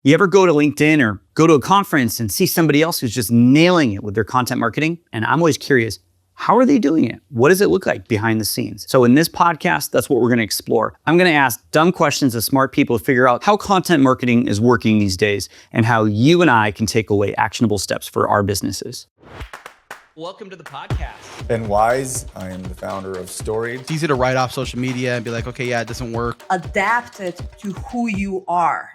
You ever go to LinkedIn or go to a conference and see somebody else who's just nailing it with their content marketing? And I'm always curious, how are they doing it? What does it look like behind the scenes? So in this podcast, that's what we're gonna explore. I'm gonna ask dumb questions of smart people to figure out how content marketing is working these days and how you and I can take away actionable steps for our businesses. Welcome to the podcast. Ben Wise, I am the founder of Storied. It's easy to write off social media and be like, okay, yeah, it doesn't work. Adapt it to who you are.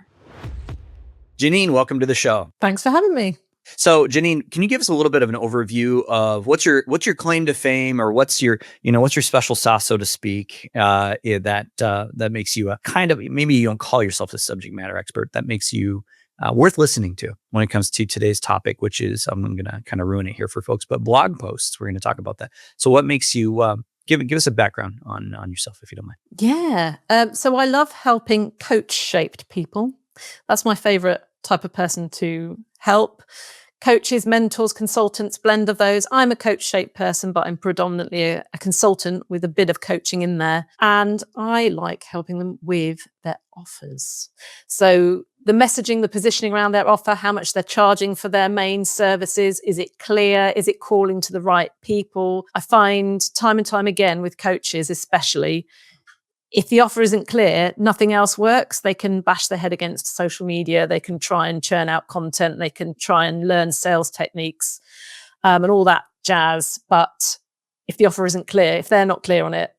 Janine, welcome to the show. Thanks for having me. So Janine, can you give us a little bit of an overview of what's your claim to fame, or what's your special sauce, so to speak, that makes you a kind of, maybe you don't call yourself a subject matter expert, that makes you worth listening to when it comes to today's topic, which is, I'm going to kind of ruin it here for folks, but blog posts. We're going to talk about that. So what makes you, give us a background on yourself, if you don't mind. Yeah. So I love helping coach-shaped people. That's my favorite type of person to help. Coaches, mentors, consultants, blend of those. I'm a coach-shaped person, but I'm predominantly a consultant with a bit of coaching in there. And I like helping them with their offers. So the messaging, the positioning around their offer, how much they're charging for their main services. Is it clear? Is it calling to the right people? I find time and time again with coaches, especially, if the offer isn't clear, nothing else works. They can bash their head against social media. They can try and churn out content. They can try and learn sales techniques and all that jazz. But if the offer isn't clear, if they're not clear on it,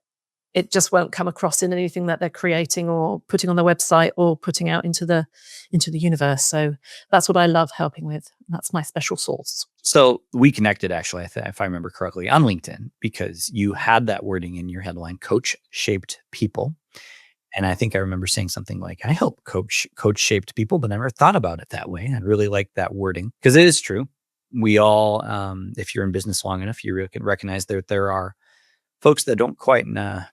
it just won't come across in anything that they're creating or putting on their website or putting out into the universe. So that's what I love helping with. That's my special sauce. So we connected, actually, if I remember correctly, on LinkedIn, because you had that wording in your headline, coach-shaped people. And I think I remember saying something like, I help coach-shaped people, but never thought about it that way. I really like that wording, because it is true. We all, if you're in business long enough, you can recognize that there are folks that don't quite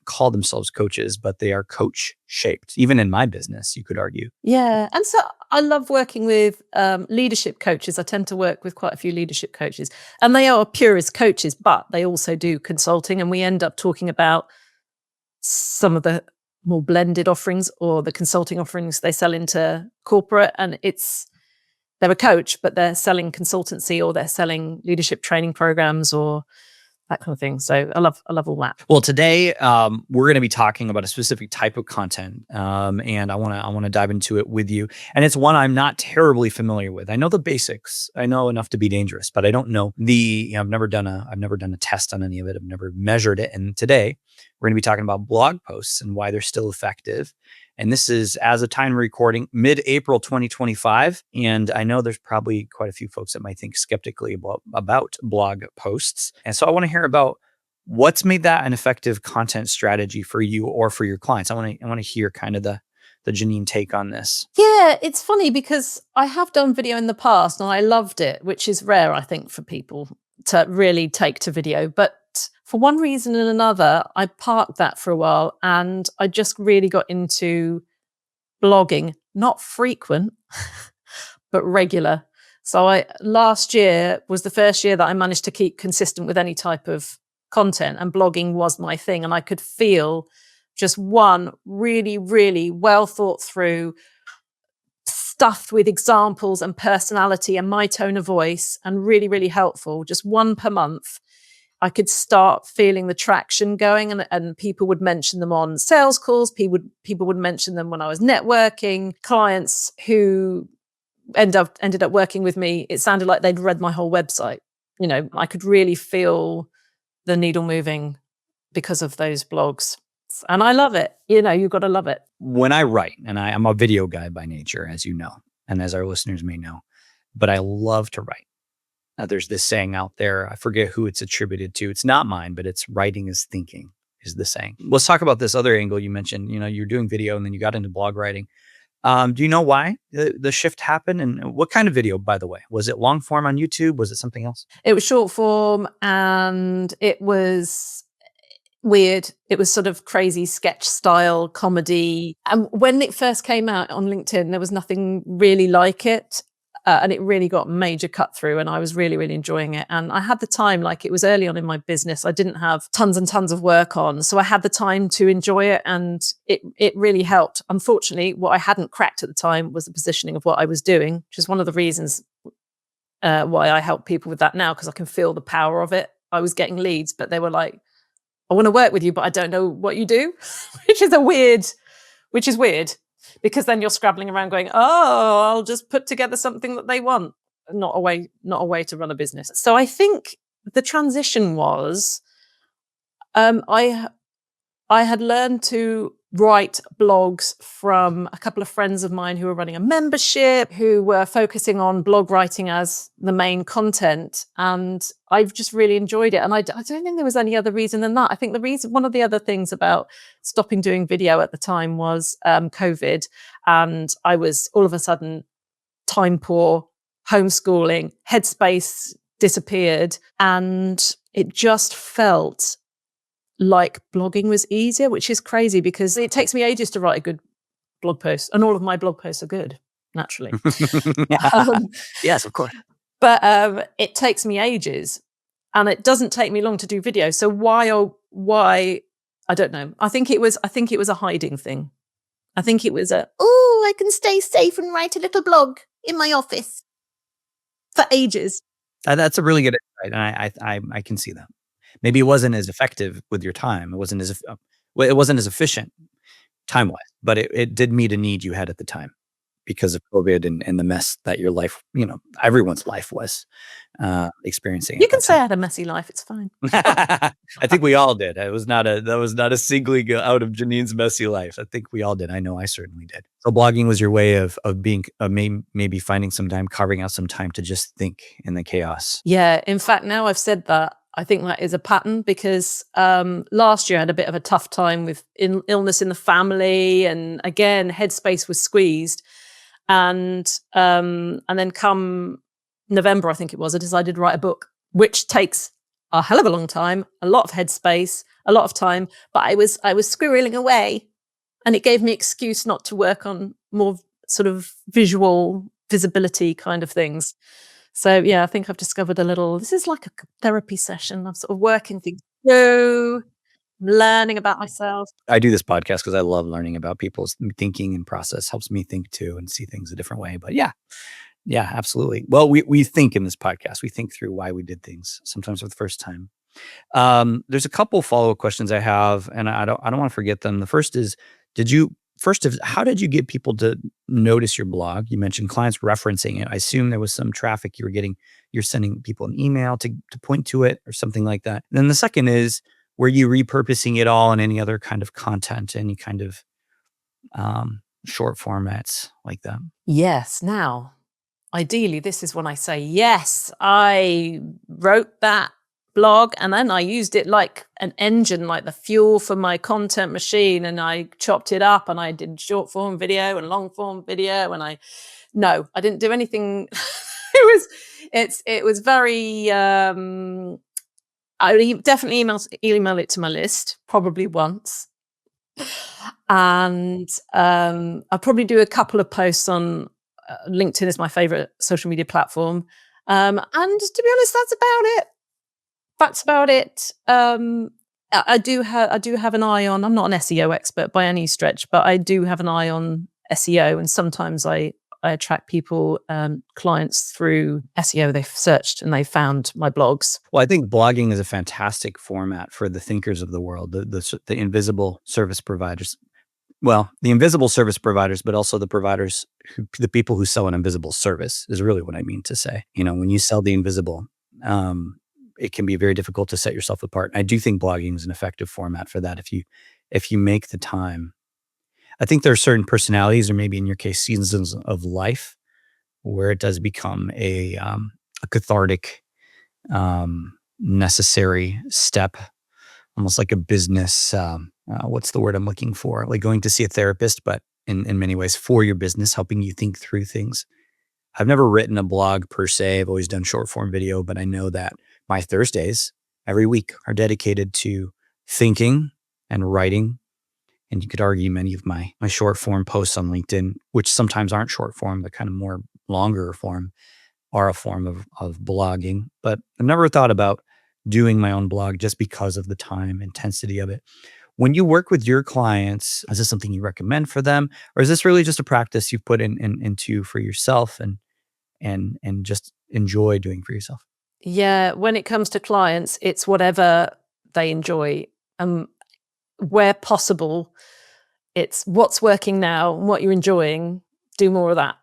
call themselves coaches, but they are coach-shaped. Even in my business, you could argue. Yeah. And so I love working with leadership coaches. I tend to work with quite a few leadership coaches. And they are purist coaches, but they also do consulting. And we end up talking about some of the more blended offerings or the consulting offerings they sell into corporate. And they're a coach, but they're selling consultancy, or they're selling leadership training programs, or that kind of thing. So I love all that. Well, today we're going to be talking about a specific type of content, and I want to dive into it with you. And it's one I'm not terribly familiar with. I know the basics. I know enough to be dangerous, but I don't know I've never done a test on any of it. I've never measured it. And today we're going to be talking about blog posts and why they're still effective. And this is, as a time recording, mid-April 2025. And I know there's probably quite a few folks that might think skeptically about blog posts. And so I want to hear about what's made that an effective content strategy for you or for your clients. I want to hear kind of the Janine take on this. Yeah, it's funny because I have done video in the past and I loved it, which is rare, I think, for people to really take to video. But for one reason and another, I parked that for a while and I just really got into blogging, not frequent, but regular. So last year was the first year that I managed to keep consistent with any type of content, and blogging was my thing. And I could feel just one really, really well thought through, stuffed with examples and personality and my tone of voice, and really, really helpful, just one per month. I could start feeling the traction going, and people would mention them on sales calls. People would mention them when I was networking. Clients who ended up working with me, it sounded like they'd read my whole website. I could really feel the needle moving because of those blogs. And I love it. You've got to love it. When I write, and I'm a video guy by nature, as you know, and as our listeners may know, but I love to write. There's this saying out there, I forget who it's attributed to. It's not mine, but it's writing is thinking is the saying. Let's talk about this other angle you mentioned. You're doing video and then you got into blog writing. Do you know why the shift happened, and what kind of video, by the way? Was it long form on YouTube? Was it something else? It was short form, and it was weird. It was sort of crazy sketch style comedy. And when it first came out on LinkedIn, there was nothing really like it. and it really got major cut through, and I was really, really enjoying it. And I had the time, like it was early on in my business. I didn't have tons and tons of work on. So I had the time to enjoy it, and it really helped. Unfortunately, what I hadn't cracked at the time was the positioning of what I was doing, which is one of the reasons why I help people with that now, because I can feel the power of it. I was getting leads, but they were like, I want to work with you, but I don't know what you do, which is weird. Because then you're scrabbling around going, oh, I'll just put together something that they want. Not a way to run a business. So I think the transition was, I had learned to write blogs from a couple of friends of mine who were running a membership, who were focusing on blog writing as the main content. And I've just really enjoyed it. And I don't think there was any other reason than that. I think one of the other things about stopping doing video at the time was COVID. And I was all of a sudden time poor, homeschooling, headspace disappeared. And it just felt like blogging was easier, which is crazy because it takes me ages to write a good blog post, and all of my blog posts are good, naturally. Yes, of course. But it takes me ages, and it doesn't take me long to do video. So why? I don't know. I think it was a hiding thing. I think it was I can stay safe and write a little blog in my office for ages. That's a really good insight, and I can see that. Maybe it wasn't as effective with your time. It wasn't as efficient time-wise, but it did meet a need you had at the time because of COVID and the mess that your life, everyone's life was experiencing. You can say I had a messy life. It's fine. I think we all did. That was not a singling out of Janine's messy life. I think we all did. I know I certainly did. So blogging was your way of being maybe finding some time, carving out some time to just think in the chaos. Yeah. In fact, now I've said that, I think that is a pattern because last year I had a bit of a tough time with illness in the family, and again, headspace was squeezed. And then come November, I think it was, I decided to write a book, which takes a hell of a long time, a lot of headspace, a lot of time. But I was squirreling away, and it gave me excuse not to work on more sort of visibility kind of things. So yeah, I think I've discovered this is like a therapy session. I'm sort of working things through, learning about myself. I do this podcast because I love learning about people's thinking and process. Helps me think too and see things a different way. But yeah, absolutely. Well, we think in this podcast. We think through why we did things, sometimes for the first time. There's a couple follow-up questions I have, and I don't want to forget them. The first is, how did you get people to notice your blog? You mentioned clients referencing it. I assume there was some traffic you were getting. You're sending people an email to point to it or something like that. And then the second is, were you repurposing it all in any other kind of content, any kind of short formats like that? Yes. Now, ideally, this is when I say, yes, I wrote that blog and then I used it like an engine, like the fuel for my content machine, and I chopped it up and I did short form video and long form video, and I didn't do anything. It was very I would definitely email it to my list probably once, and I'll probably do a couple of posts on LinkedIn is my favorite social media platform, and to be honest, that's about it. I do have an eye on, I'm not an SEO expert by any stretch, but I do have an eye on SEO, and sometimes I attract people, clients through SEO. They've searched and they found my blogs. Well, I think blogging is a fantastic format for the thinkers of the world, the invisible service providers. Well, the invisible service providers, but also the people who sell an invisible service is really what I mean to say. When you sell the invisible, it can be very difficult to set yourself apart. I do think blogging is an effective format for that if you make the time. I think there are certain personalities, or maybe in your case, seasons of life, where it does become a cathartic, necessary step, almost like a business. What's the word I'm looking for? Like going to see a therapist, but in many ways for your business, helping you think through things. I've never written a blog per se. I've always done short form video, but I know that my Thursdays every week are dedicated to thinking and writing And you could argue many of my short form posts on LinkedIn, which sometimes aren't short form, but kind of more longer form, are a form of blogging. But I've never thought about doing my own blog just because of the time intensity of it. When you work with your clients, is this something you recommend for them, or is this really just a practice you've put into for yourself and just enjoy doing for yourself? Yeah, when it comes to clients, it's whatever they enjoy. Where possible, it's what's working now and what you're enjoying, do more of that.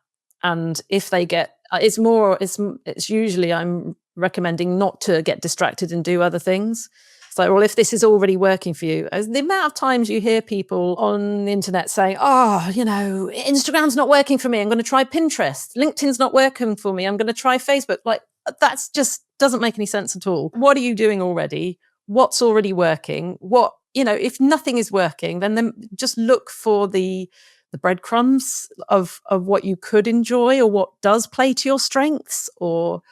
And if they get, it's usually I'm recommending not to get distracted and do other things. It's like, well, if this is already working for you, as the amount of times you hear people on the internet saying, oh, Instagram's not working for me, I'm going to try Pinterest. LinkedIn's not working for me, I'm going to try Facebook. Like, that's just doesn't make any sense at all. What are you doing already? What's already working? If nothing is working, then just look for the breadcrumbs of what you could enjoy or what does play to your strengths, or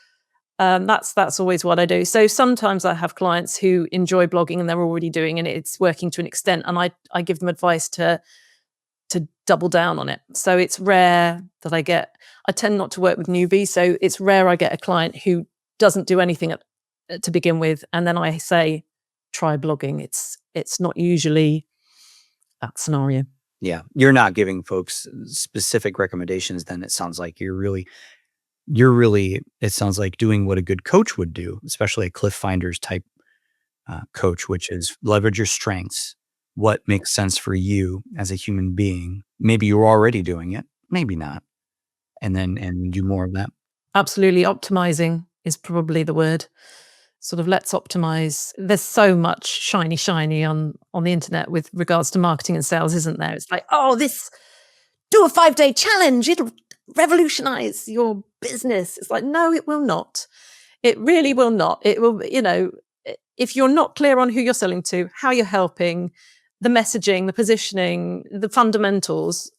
that's always what I do. So sometimes I have clients who enjoy blogging and they're already doing, and it's working to an extent, and I give them advice to double down on it. So it's rare that I tend not to work with newbies, so it's rare I get a client who doesn't do anything to begin with, and then I say, try blogging. It's not usually that scenario. Yeah, you're not giving folks specific recommendations. Then it sounds like it sounds like doing what a good coach would do, especially a Cliff Finders type coach, which is leverage your strengths. What makes sense for you as a human being? Maybe you're already doing it, maybe not, and do more of that. Absolutely, optimizing is probably the word. Sort of let's optimize. There's so much shiny on the internet with regards to marketing and sales, isn't there? It's like, do a 5-day challenge. It'll revolutionize your business. It's like, no, it will not. It really will not. It will, if you're not clear on who you're selling to, how you're helping, the messaging, the positioning, the fundamentals,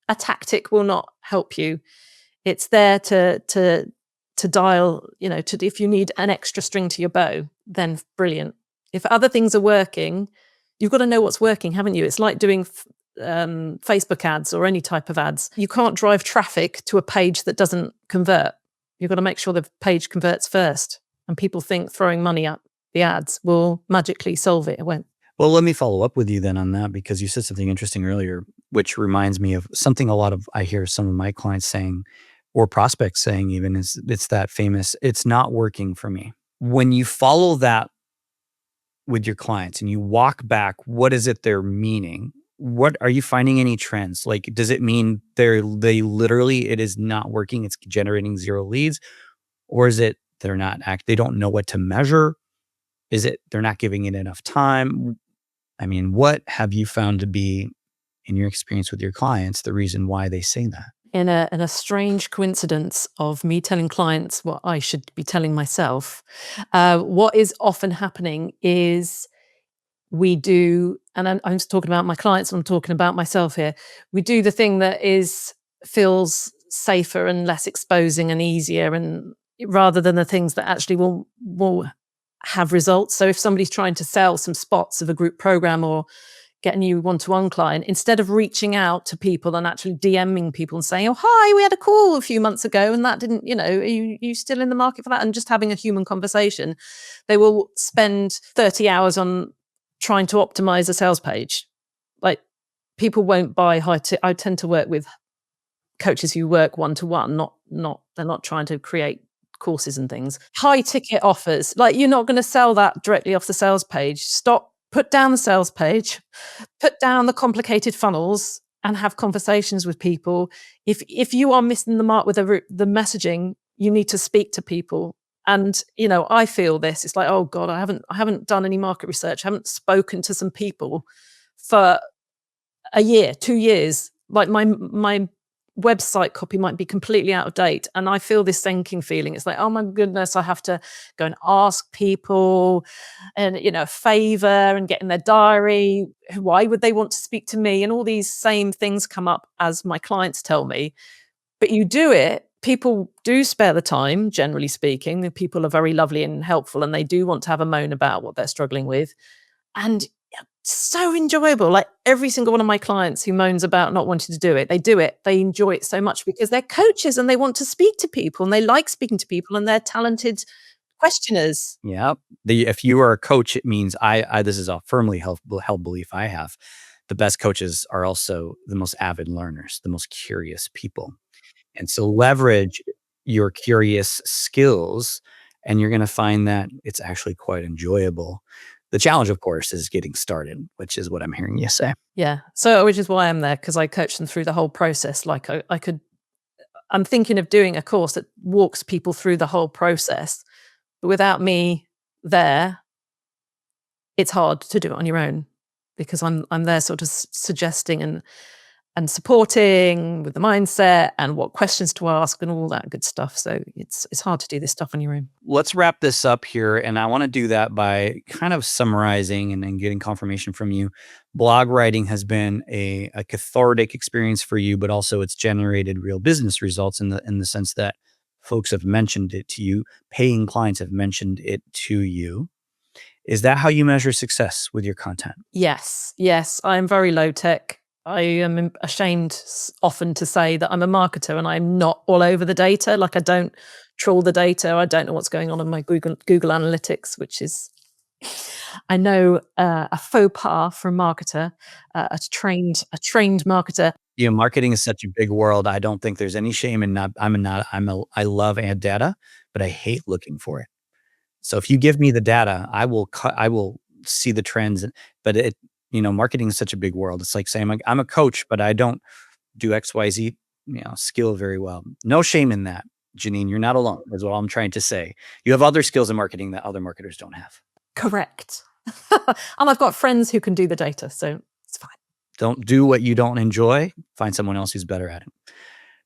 a tactic will not help you. It's there to dial, if you need an extra string to your bow, then brilliant. If other things are working, you've got to know what's working, haven't you? It's like doing Facebook ads or any type of ads. You can't drive traffic to a page that doesn't convert. You've got to make sure the page converts first. And people think throwing money at the ads will magically solve it. It won't. Well, let me follow up with you then on that, because you said something interesting earlier, which reminds me of something I hear some of my clients saying, or prospects saying even, is it's that famous, it's not working for me. When you follow that with your clients and you walk back, what is it they're meaning? What are you finding any trends? Like, does it mean they literally, it is not working, it's generating 0 leads? Or is it they don't know what to measure? Is it they're not giving it enough time? I mean, what have you found to be, in your experience with your clients, the reason why they say that? In a strange coincidence of me telling clients what I should be telling myself, what is often happening is we do, and I'm just talking about my clients, I'm talking about myself here. We do the thing that feels safer and less exposing and easier, and rather than the things that actually will have results. So if somebody's trying to sell some spots of a group program or get a new one-to-one client, instead of reaching out to people and actually DMing people and saying, oh, hi, we had a call a few months ago and that didn't, are you still in the market for that? And just having a human conversation, they will spend 30 hours on trying to optimize a sales page. Like, people won't buy I tend to work with coaches who work one-to-one, they're not trying to create courses and things. High ticket offers, like, you're not going to sell that directly off the sales page. Put down the sales page, put down the complicated funnels, and have conversations with people. If you are missing the mark with the messaging, you need to speak to people. And I feel this. It's like, oh God, I haven't done any market research. I haven't spoken to some people for a year, 2 years. Like, my website copy might be completely out of date, and I feel this sinking feeling. It's like, oh my goodness, I have to go and ask people and a favor and get in their diary, why would they want to speak to me, and all these same things come up as my clients tell me. But you do it, people do spare the time, generally speaking. The people are very lovely and helpful, and they do want to have a moan about what they're struggling with, and so enjoyable. Like every single one of my clients who moans about not wanting to do it, they do it. They enjoy it so much because they're coaches and they want to speak to people and they like speaking to people and they're talented questioners. Yeah. If you are a coach, it means this is a firmly held belief I have. The best coaches are also the most avid learners, the most curious people. And so leverage your curious skills, and you're going to find that it's actually quite enjoyable. The challenge, of course, is getting started, which is what I'm hearing you say. Yeah. So, which is why I'm there, because I coach them through the whole process. Like I'm thinking of doing a course that walks people through the whole process. But without me there, it's hard to do it on your own because I'm there sort of suggesting and supporting with the mindset and what questions to ask and all that good stuff. So it's hard to do this stuff on your own. Let's wrap this up here. And I want to do that by kind of summarizing and then getting confirmation from you. Blog writing has been a cathartic experience for you, but also it's generated real business results in the sense that folks have mentioned it to you. Paying clients have mentioned it to you. Is that how you measure success with your content? Yes. I'm very low tech. I am ashamed often to say that I'm a marketer and I'm not all over the data. Like I don't trawl the data. I don't know what's going on in my Google Analytics, which is, I know, a faux pas for a marketer, a trained marketer. Marketing is such a big world. I don't think there's any shame in not. I love ad data, but I hate looking for it. So if you give me the data, I will see the trends. But marketing is such a big world. It's like saying I'm a coach, but I don't do XYZ, skill very well. No shame in that, Janine. You're not alone. Is what I'm trying to say. You have other skills in marketing that other marketers don't have. Correct. And I've got friends who can do the data, so it's fine. Don't do what you don't enjoy. Find someone else who's better at it.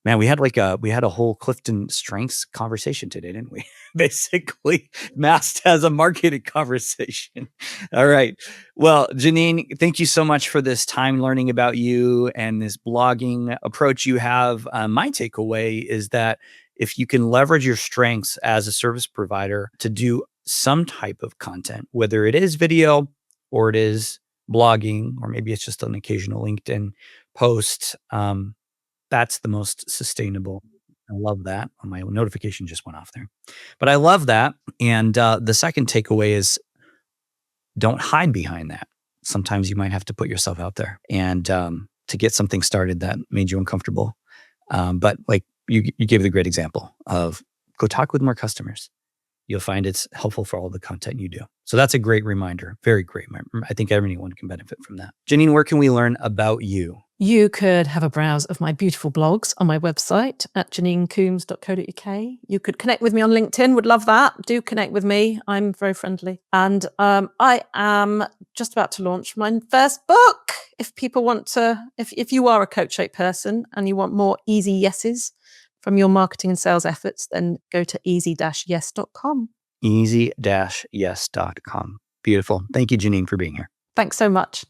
Man, we had a whole Clifton Strengths conversation today, didn't we? Basically masked as a marketing conversation. All right. Well, Janine, thank you so much for this time learning about you and this blogging approach you have. My takeaway is that if you can leverage your strengths as a service provider to do some type of content, whether it is video or it is blogging, or maybe it's just an occasional LinkedIn post, that's the most sustainable. I love that. My notification just went off there. But I love that. And the second takeaway is don't hide behind that. Sometimes you might have to put yourself out there and to get something started that made you uncomfortable. But like you gave the great example of go talk with more customers. You'll find it's helpful for all the content you do. So that's a great reminder. Very great. I think everyone can benefit from that. Janine, where can we learn about you? You could have a browse of my beautiful blogs on my website at janinecoombes.co.uk. You could connect with me on LinkedIn. Would love that. Do connect with me. I'm very friendly. And I am just about to launch my first book. If people want to, if you are a coach shape person and you want more easy yeses from your marketing and sales efforts, then go to easy-yes.com. Easy-yes.com. Beautiful. Thank you, Janine, for being here. Thanks so much.